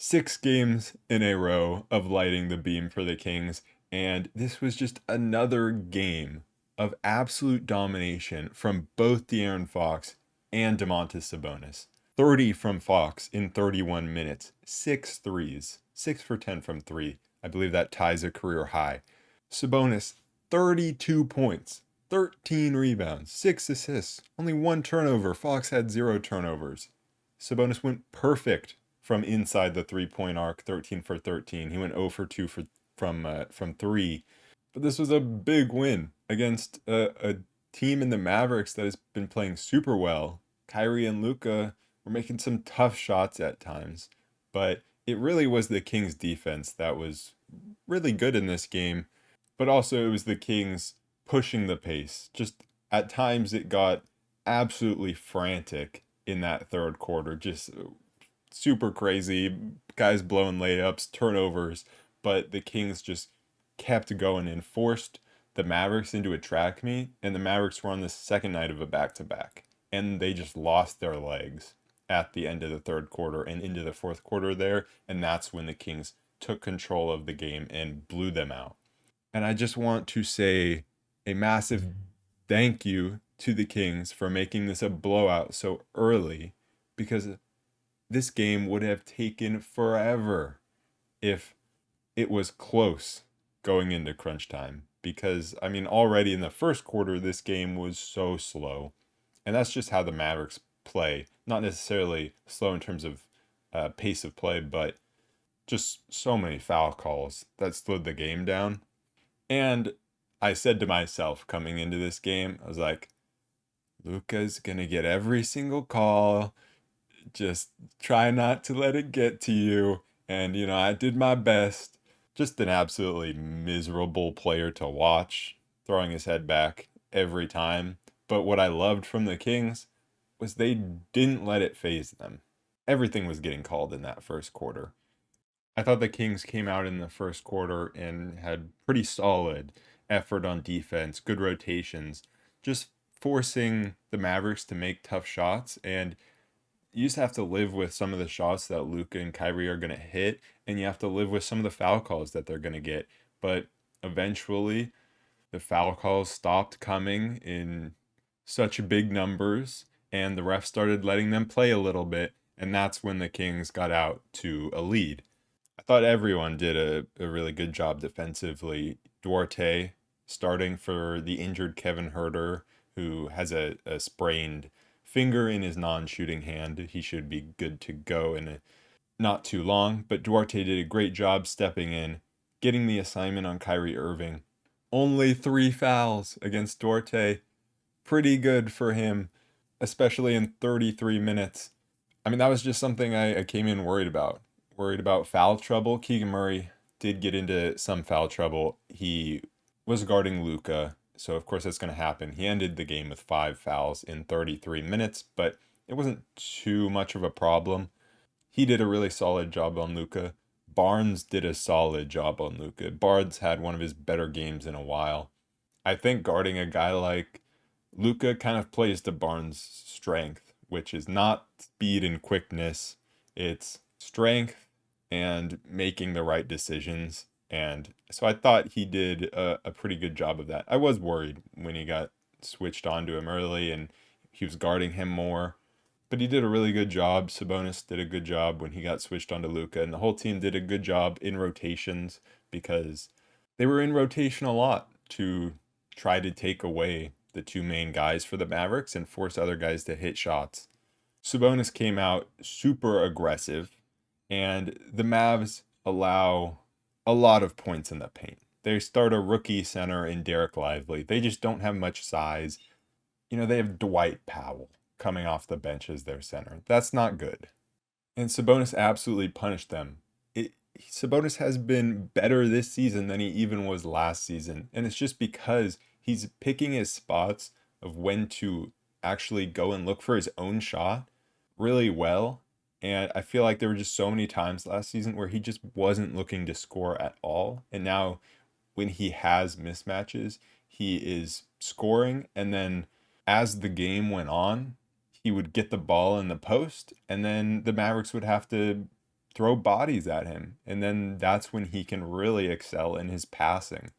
6 games in a row of lighting the beam for the Kings, and this was just another game of absolute domination from both De'Aaron Fox and Domantas Sabonis. 30 from Fox in 31 minutes, 6 threes, 6 for 10 from 3. I believe that ties a career high. Sabonis, 32 points, 13 rebounds, 6 assists, only 1 turnover. Fox had 0 turnovers. Sabonis went perfect from inside the three-point arc, 13 for 13. He went 0 for 2 from 3. But this was a big win against a team in the Mavericks that has been playing super well. Kyrie and Luka were making some tough shots at times, but it really was the Kings defense that was really good in this game, but also it was the Kings pushing the pace. Just at times it got absolutely frantic in that third quarter, just super crazy, guys blowing layups, turnovers, but the Kings just kept going and forced the Mavericks into a track meet, and the Mavericks were on the second night of a back-to-back, and they just lost their legs at the end of the third quarter and into the fourth quarter there, and that's when the Kings took control of the game and blew them out. And I just want to say a massive thank you to the Kings for making this a blowout so early, because this game would have taken forever if it was close going into crunch time. Because, I mean, already in the first quarter, this game was so slow. And that's just how the Mavericks play. Not necessarily slow in terms of pace of play, but just so many foul calls that slowed the game down. And I said to myself coming into this game, I was like, Luka's going to get every single call. Just try not to let it get to you. And, I did my best. Just an absolutely miserable player to watch, throwing his head back every time. But what I loved from the Kings was they didn't let it phase them. Everything was getting called in that first quarter. I thought the Kings came out in the first quarter and had pretty solid effort on defense, good rotations, just forcing the Mavericks to make tough shots. And you just have to live with some of the shots that Luka and Kyrie are going to hit, and you have to live with some of the foul calls that they're going to get. But eventually, the foul calls stopped coming in such big numbers, and the refs started letting them play a little bit, and that's when the Kings got out to a lead. I thought everyone did a really good job defensively. Duarte starting for the injured Kevin Huerter, who has a sprained finger in his non-shooting hand. He should be good to go in not too long, but Duarte did a great job stepping in, getting the assignment on Kyrie Irving. Only 3 fouls against Duarte. Pretty good for him, especially in 33 minutes. I mean, that was just something I came in worried about. Worried about foul trouble. Keegan Murray did get into some foul trouble. He was guarding Luka, so of course that's going to happen. He ended the game with 5 fouls in 33 minutes, but it wasn't too much of a problem. He did a really solid job on Luka. Barnes did a solid job on Luka. Barnes had one of his better games in a while. I think guarding a guy like Luka kind of plays to Barnes' strength, which is not speed and quickness. It's strength and making the right decisions. And so I thought he did a pretty good job of that. I was worried when he got switched on to him early and he was guarding him more. But he did a really good job. Sabonis did a good job when he got switched on to Luka. And the whole team did a good job in rotations because they were in rotation a lot to try to take away the two main guys for the Mavericks and force other guys to hit shots. Sabonis came out super aggressive, and the Mavs allow a lot of points in the paint. They start a rookie center in Derek Lively. They just don't have much size. They have Dwight Powell coming off the bench as their center. That's not good. And Sabonis absolutely punished them. Sabonis has been better this season than he even was last season. And it's just because he's picking his spots of when to actually go and look for his own shot really well. And I feel like there were just so many times last season where he just wasn't looking to score at all. And now when he has mismatches, he is scoring. And then as the game went on, he would get the ball in the post, and then the Mavericks would have to throw bodies at him. And then that's when he can really excel in his passing.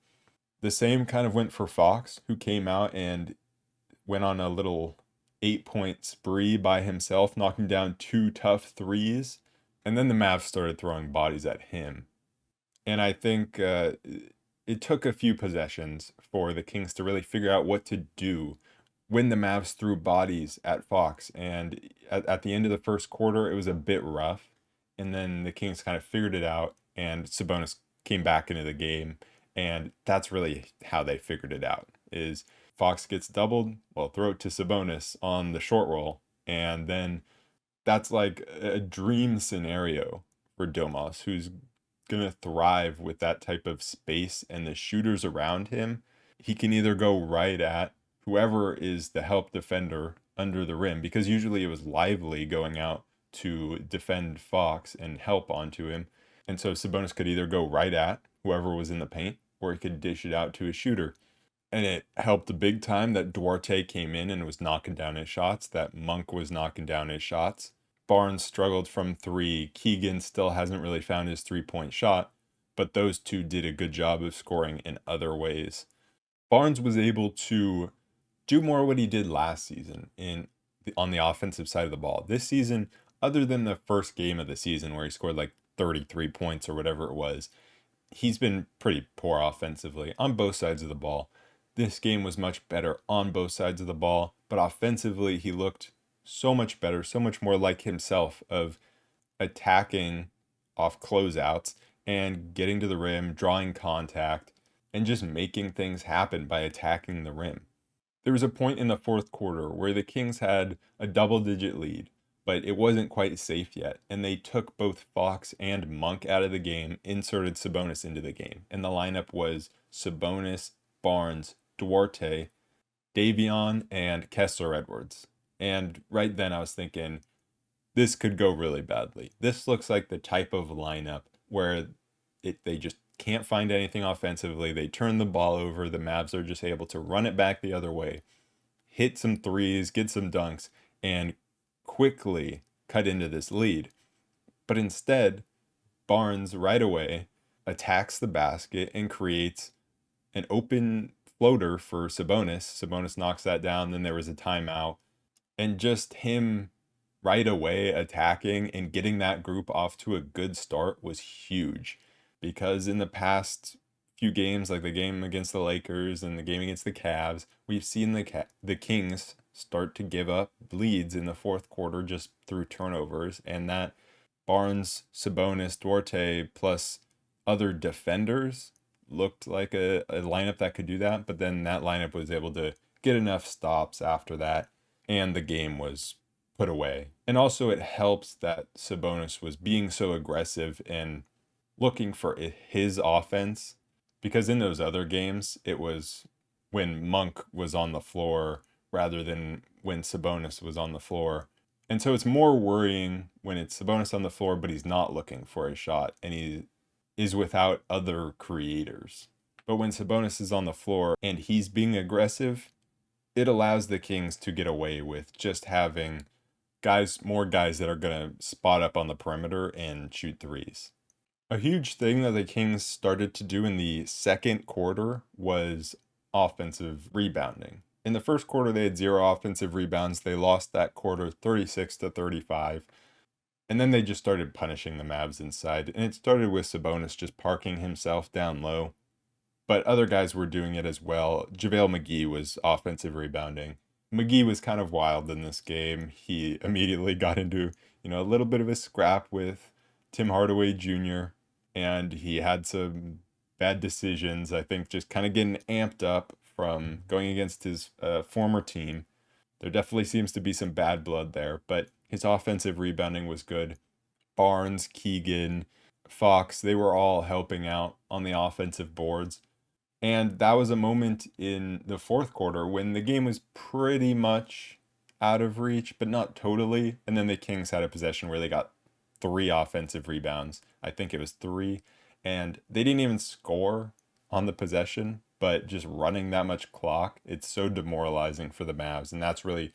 The same kind of went for Fox, who came out and went on a little 8 point spree by himself, knocking down two tough threes. And then the Mavs started throwing bodies at him. And I think it took a few possessions for the Kings to really figure out what to do when the Mavs threw bodies at Fox. And at the end of the first quarter, it was a bit rough. And then the Kings kind of figured it out, and Sabonis came back into the game. And that's really how they figured it out, is Fox gets doubled, well, throw it to Sabonis on the short roll. And then that's like a dream scenario for Domas, who's going to thrive with that type of space and the shooters around him. He can either go right at whoever is the help defender under the rim, because usually it was Lively going out to defend Fox and help onto him. And so Sabonis could either go right at whoever was in the paint, or he could dish it out to a shooter. And it helped the big time that Duarte came in and was knocking down his shots, that Monk was knocking down his shots. Barnes struggled from three. Keegan still hasn't really found his 3 point shot, but those two did a good job of scoring in other ways. Barnes was able to do more what he did last season on the offensive side of the ball. This season, other than the first game of the season where he scored like 33 points or whatever it was, he's been pretty poor offensively on both sides of the ball. This game was much better on both sides of the ball, but offensively he looked so much better, so much more like himself, of attacking off closeouts and getting to the rim, drawing contact, and just making things happen by attacking the rim. There was a point in the fourth quarter where the Kings had a double-digit lead, but it wasn't quite safe yet, and they took both Fox and Monk out of the game, inserted Sabonis into the game, and the lineup was Sabonis, Barnes, Duarte, Davion, and Kessler Edwards. And right then I was thinking, this could go really badly. This looks like the type of lineup where they just can't find anything offensively. They turn the ball over. The Mavs are just able to run it back the other way, hit some threes, get some dunks, and quickly cut into this lead. But instead, Barnes right away attacks the basket and creates an open floater for Sabonis. Sabonis knocks that down. Then there was a timeout. And just him right away attacking and getting that group off to a good start was huge. Because in the past few games, like the game against the Lakers and the game against the Cavs, we've seen the Kings start to give up leads in the fourth quarter just through turnovers. And that Barnes, Sabonis, Duarte, plus other defenders looked like a lineup that could do that. But then that lineup was able to get enough stops after that, and the game was put away. And also it helps that Sabonis was being so aggressive and looking for his offense, because in those other games, it was when Monk was on the floor rather than when Sabonis was on the floor. And so it's more worrying when it's Sabonis on the floor, but he's not looking for a shot and he is without other creators. But when Sabonis is on the floor and he's being aggressive, it allows the Kings to get away with just having more guys that are going to spot up on the perimeter and shoot threes. A huge thing that the Kings started to do in the second quarter was offensive rebounding. In the first quarter, they had 0 offensive rebounds. They lost that quarter 36-35. And then they just started punishing the Mavs inside. And it started with Sabonis just parking himself down low. But other guys were doing it as well. JaVale McGee was offensive rebounding. McGee was kind of wild in this game. He immediately got into, a little bit of a scrap with Tim Hardaway Jr., and he had some bad decisions, I think, just kind of getting amped up from going against his former team. There definitely seems to be some bad blood there, but his offensive rebounding was good. Barnes, Keegan, Fox, they were all helping out on the offensive boards. And that was a moment in the fourth quarter when the game was pretty much out of reach, but not totally. And then the Kings had a possession where they got 3 offensive rebounds. I think it was 3. And they didn't even score on the possession, but just running that much clock, it's so demoralizing for the Mavs. And that's really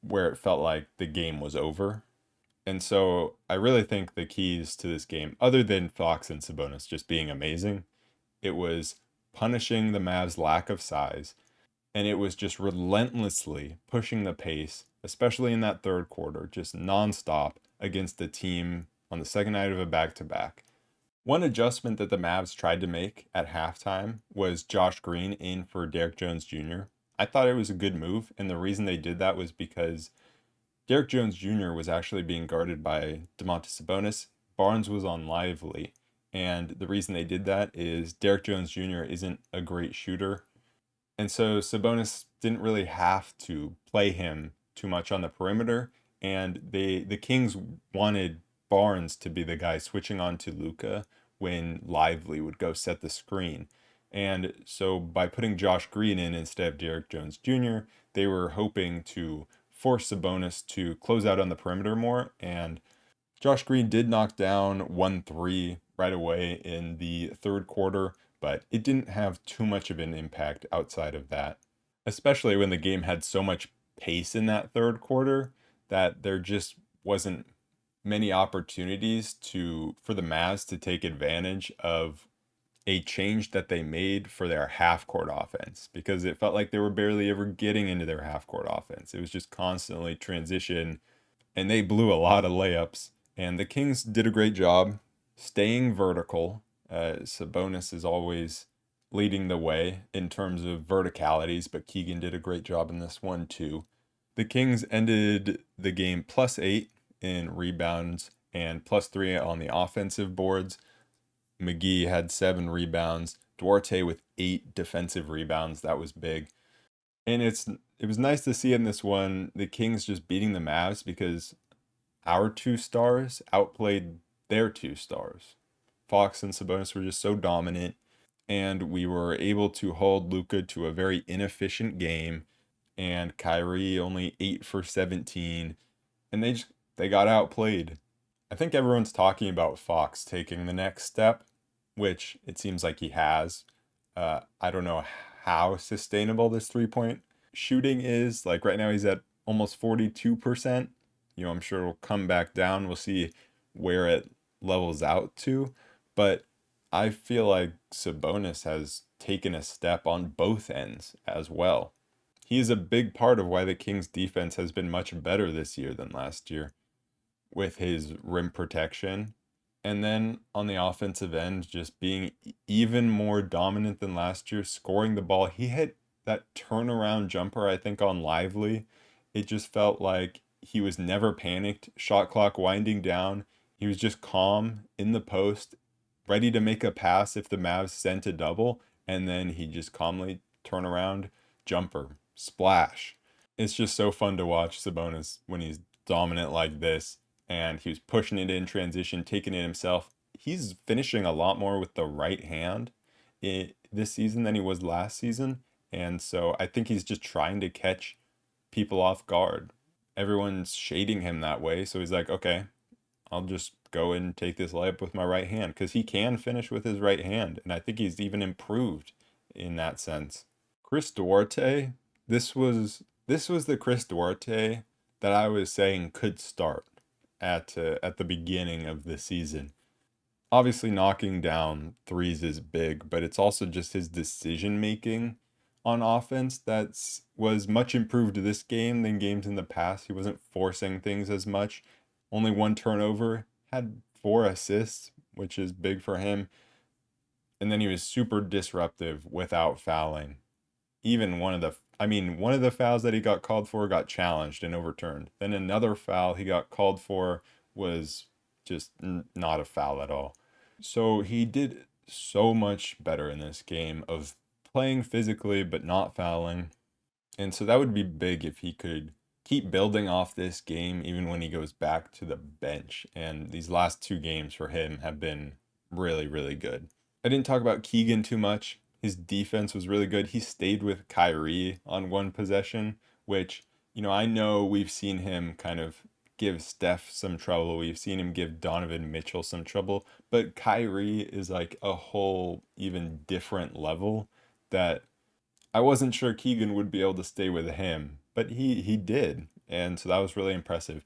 where it felt like the game was over. And so I really think the keys to this game, other than Fox and Sabonis just being amazing, it was punishing the Mavs' lack of size, and it was just relentlessly pushing the pace, especially in that third quarter, just nonstop against the team on the second night of a back-to-back. One adjustment that the Mavs tried to make at halftime was Josh Green in for Derrick Jones Jr. I thought it was a good move, and the reason they did that was because Derrick Jones Jr. was actually being guarded by Domantas Sabonis. Barnes was on Lively, and the reason they did that is Derrick Jones Jr. isn't a great shooter, and so Sabonis didn't really have to play him too much on the perimeter, and the Kings wanted Barnes to be the guy switching on to Luka when Lively would go set the screen. And so by putting Josh Green in instead of Derrick Jones Jr., they were hoping to force Sabonis to close out on the perimeter more. And Josh Green did knock down 1 3 right away in the third quarter, but it didn't have too much of an impact outside of that, especially when the game had so much pace in that third quarter that there just wasn't many opportunities to for the Mavs to take advantage of a change that they made for their half court offense, because it felt like they were barely ever getting into their half court offense. It was just constantly transition, and they blew a lot of layups. And the Kings did a great job staying vertical. Sabonis is always leading the way in terms of verticalities, but Keegan did a great job in this one too. The Kings ended the game +8 in rebounds and +3 on the offensive boards. McGee had 7 rebounds. Duarte with 8 defensive rebounds. That was big. And it was nice to see in this one the Kings just beating the Mavs because our 2 stars outplayed their 2 stars. Fox and Sabonis were just so dominant, and we were able to hold Luka to a very inefficient game, and Kyrie only 8 for 17, and they got outplayed. I think everyone's talking about Fox taking the next step, which it seems like he has. I don't know how sustainable this 3 point shooting is. Like right now, he's at almost 42%. I'm sure it'll come back down. We'll see where it levels out to. But I feel like Sabonis has taken a step on both ends as well. He is a big part of why the Kings defense has been much better this year than last year with his rim protection. And then on the offensive end, just being even more dominant than last year, scoring the ball. He hit that turnaround jumper, I think, on Lively. It just felt like he was never panicked. Shot clock winding down. He was just calm in the post, ready to make a pass if the Mavs sent a double. And then he just calmly turn around, jumper, splash. It's just so fun to watch Sabonis when he's dominant like this, and he was pushing it in transition, taking it himself. He's finishing a lot more with the right hand this season than he was last season. And so I think he's just trying to catch people off guard. Everyone's shading him that way. So he's like, okay, I'll just go and take this layup with my right hand because he can finish with his right hand. And I think he's even improved in that sense. Chris Duarte, this was the Chris Duarte that I was saying could start at the beginning of the season. Obviously, knocking down threes is big, but it's also just his decision making on offense that was much improved this game than games in the past. He wasn't forcing things as much. Only 1 turnover, had 4 assists, which is big for him. And then he was super disruptive without fouling. Even one of the fouls that he got called for got challenged and overturned. Then another foul he got called for was just not a foul at all. So he did so much better in this game of playing physically but not fouling. And so that would be big if he could keep building off this game even when he goes back to the bench. And these last 2 games for him have been really, really good. I didn't talk about Keegan too much. His defense was really good. He stayed with Kyrie on one possession, which, I know we've seen him kind of give Steph some trouble. We've seen him give Donovan Mitchell some trouble, but Kyrie is like a whole even different level that I wasn't sure Keegan would be able to stay with him, but he did. And so that was really impressive.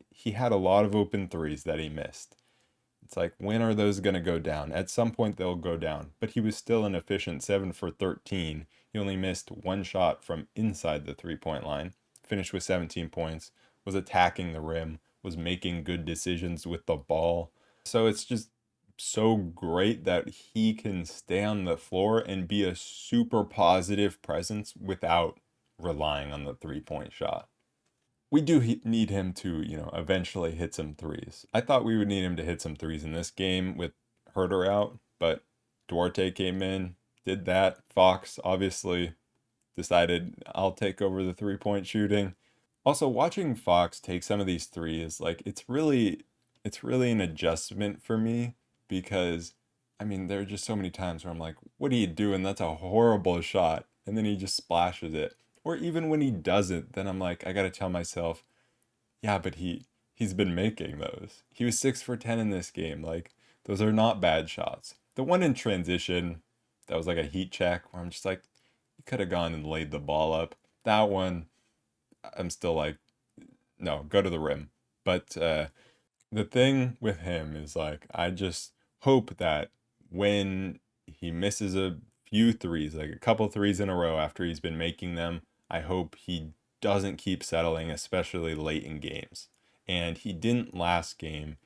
he had a lot of open threes that he missed. It's like, when are those going to go down? At some point, they'll go down. But he was still an efficient 7 for 13. He only missed one shot from inside the 3 point line, finished with 17 points, was attacking the rim, was making good decisions with the ball. So it's just so great that he can stay on the floor and be a super positive presence without relying on the 3 point shot. We do need him to, eventually hit some threes. I thought we would need him to hit some threes in this game with Huerter out, but Duarte came in, did that. Fox obviously decided, I'll take over the 3 point shooting. Also, watching Fox take some of these threes, like, it's really an adjustment for me, because I mean, there are just so many times where I'm like, what are you doing? That's a horrible shot. And then he just splashes it. Or even when he doesn't, then I'm like, I gotta tell myself, yeah, but he's been making those. He was 6 for 10 in this game. Like, those are not bad shots. The one in transition, that was like a heat check where I'm just like, you could have gone and laid the ball up. That one, I'm still like, no, go to the rim. But the thing with him is, like, I just hope that when he misses a few threes, like a couple threes in a row after he's been making them, I hope he doesn't keep settling, especially late in games. And he didn't last game,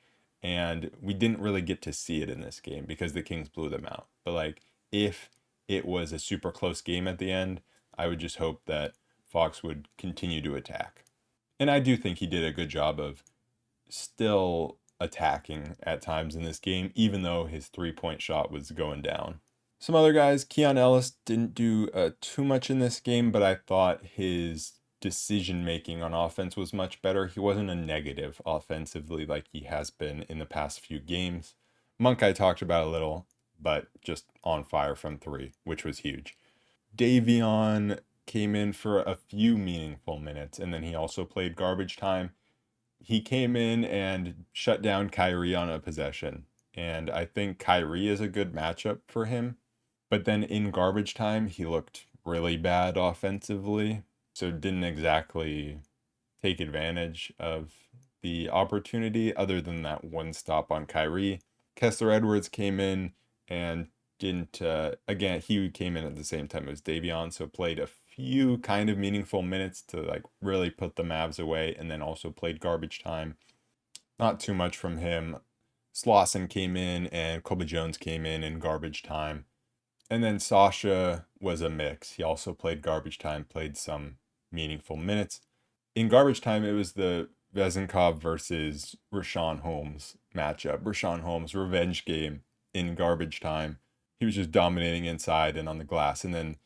and we didn't really get to see it in this game because the Kings blew them out. But like, if it was a super close game at the end, I would just hope that Fox would continue to attack. And I do think he did a good job of still attacking at times in this game, even though his 3 point shot was going down. Some other guys, Keon Ellis didn't do too much in this game, but I thought his decision making on offense was much better. He wasn't a negative offensively like he has been in the past few games. Monk, I talked about a little, but just on fire from three, which was huge. Davion came in for a few meaningful minutes, and then he also played garbage time. He came in and shut down Kyrie on a possession. And I think Kyrie is a good matchup for him. But then in garbage time, he looked really bad offensively. So didn't exactly take advantage of the opportunity other than that one stop on Kyrie. Kessler Edwards came in and didn't, again, he came in at the same time as Davion, so played a few kind of meaningful minutes to like really put the Mavs away, and then also played garbage time. Not too much from him. Slauson came in and Colby Jones came in garbage time. And then Sasha was a mix. He also played garbage time, played some meaningful minutes. In garbage time, it was the Vezenkov versus Rashawn Holmes matchup. Rashawn Holmes revenge game in garbage time. He was just dominating inside and on the glass. And then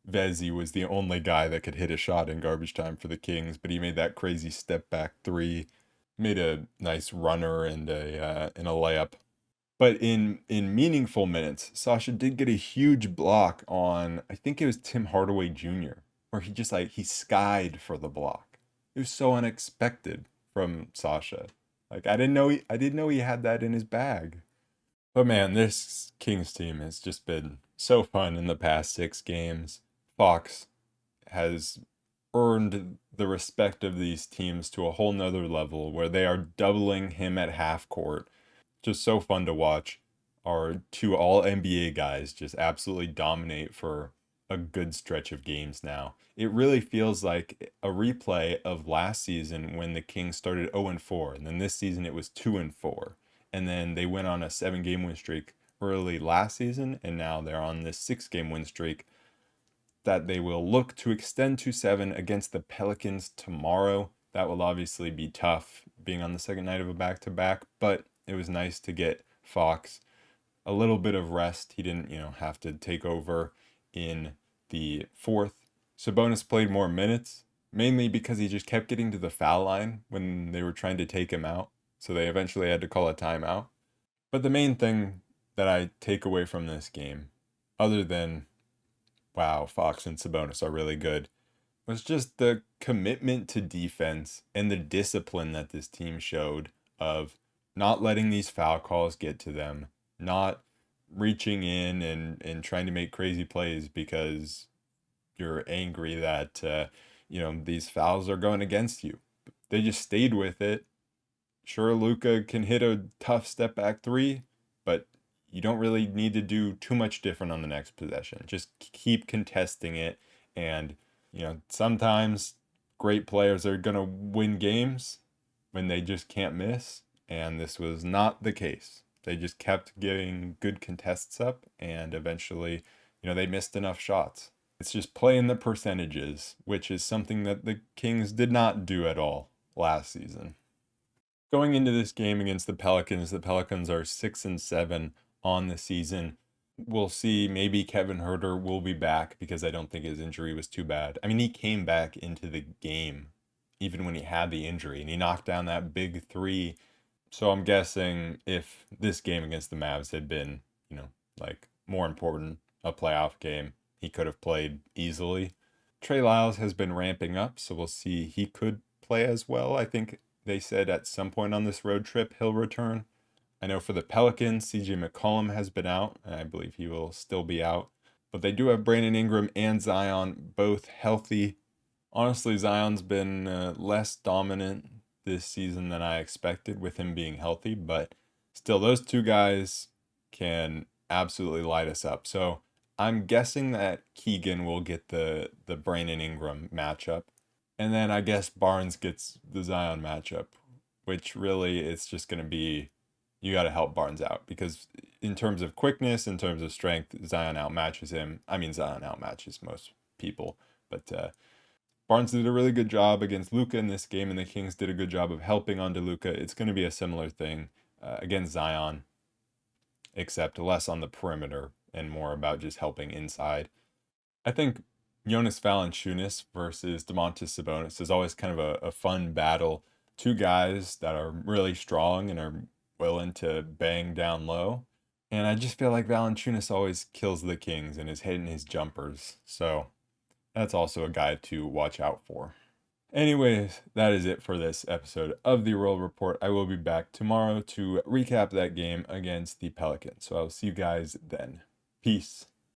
Vezi was the only guy that could hit a shot in garbage time for the Kings, but he made that crazy step back three, made a nice runner and a layup. But in meaningful minutes, Sasha did get a huge block on, I think it was Tim Hardaway Jr., where he just like he skied for the block. It was so unexpected from Sasha. Like, I didn't know he had that in his bag. But man, this Kings team has just been so fun in the past 6 games. Fox has earned the respect of these teams to a whole nother level where they are doubling him at half court. Just so fun to watch. Our two all NBA guys just absolutely dominate for a good stretch of games now. It really feels like a replay of last season when the Kings started 0-4, and then this season it was 2-4. And then they went on a 7 game win streak early last season, and now they're on this 6 game win streak that they will look to extend to 7 against the Pelicans tomorrow. That will obviously be tough being on the second night of a back-to-back, but it was nice to get Fox a little bit of rest. He didn't, have to take over in the fourth. Sabonis played more minutes, mainly because he just kept getting to the foul line when they were trying to take him out. So they eventually had to call a timeout. But the main thing that I take away from this game, other than, wow, Fox and Sabonis are really good, was just the commitment to defense and the discipline that this team showed of not letting these foul calls get to them, not reaching in and trying to make crazy plays because you're angry that these fouls are going against you. They just stayed with it, Sure, Luka can hit a tough step back three, but you don't really need to do too much different on the next possession. Just keep contesting it. And, sometimes great players are going to win games when they just can't miss. And this was not the case. They just kept getting good contests up, and eventually, they missed enough shots. It's just playing the percentages, which is something that the Kings did not do at all last season. Going into this game against the Pelicans are 6-7 on the season. We'll see. Maybe Kevin Huerter will be back because I don't think his injury was too bad. I mean, he came back into the game even when he had the injury, and he knocked down that big three. So I'm guessing if this game against the Mavs had been, like more important, a playoff game, he could have played easily. Trey Lyles has been ramping up, so we'll see. He could play as well. I think they said at some point on this road trip he'll return. I know for the Pelicans, CJ McCollum has been out, and I believe he will still be out. But they do have Brandon Ingram and Zion both healthy. Honestly, Zion's been less dominant this season than I expected with him being healthy, but still, those two guys can absolutely light us up. So I'm guessing that Keegan will get the Brandon Ingram matchup. And then I guess Barnes gets the Zion matchup, which really it's just going to be you got to help Barnes out because in terms of quickness, in terms of strength, Zion outmatches him. I mean, Zion outmatches most people, but Barnes did a really good job against Luka in this game, and the Kings did a good job of helping onto Luka. It's going to be a similar thing against Zion, except less on the perimeter and more about just helping inside. I think Jonas Valanciunas versus Domantas Sabonis is always kind of a fun battle. Two guys that are really strong and are willing to bang down low. And I just feel like Valanciunas always kills the Kings and is hitting his jumpers. So that's also a guy to watch out for. Anyways, that is it for this episode of the Roll Report. I will be back tomorrow to recap that game against the Pelicans. So I'll see you guys then. Peace.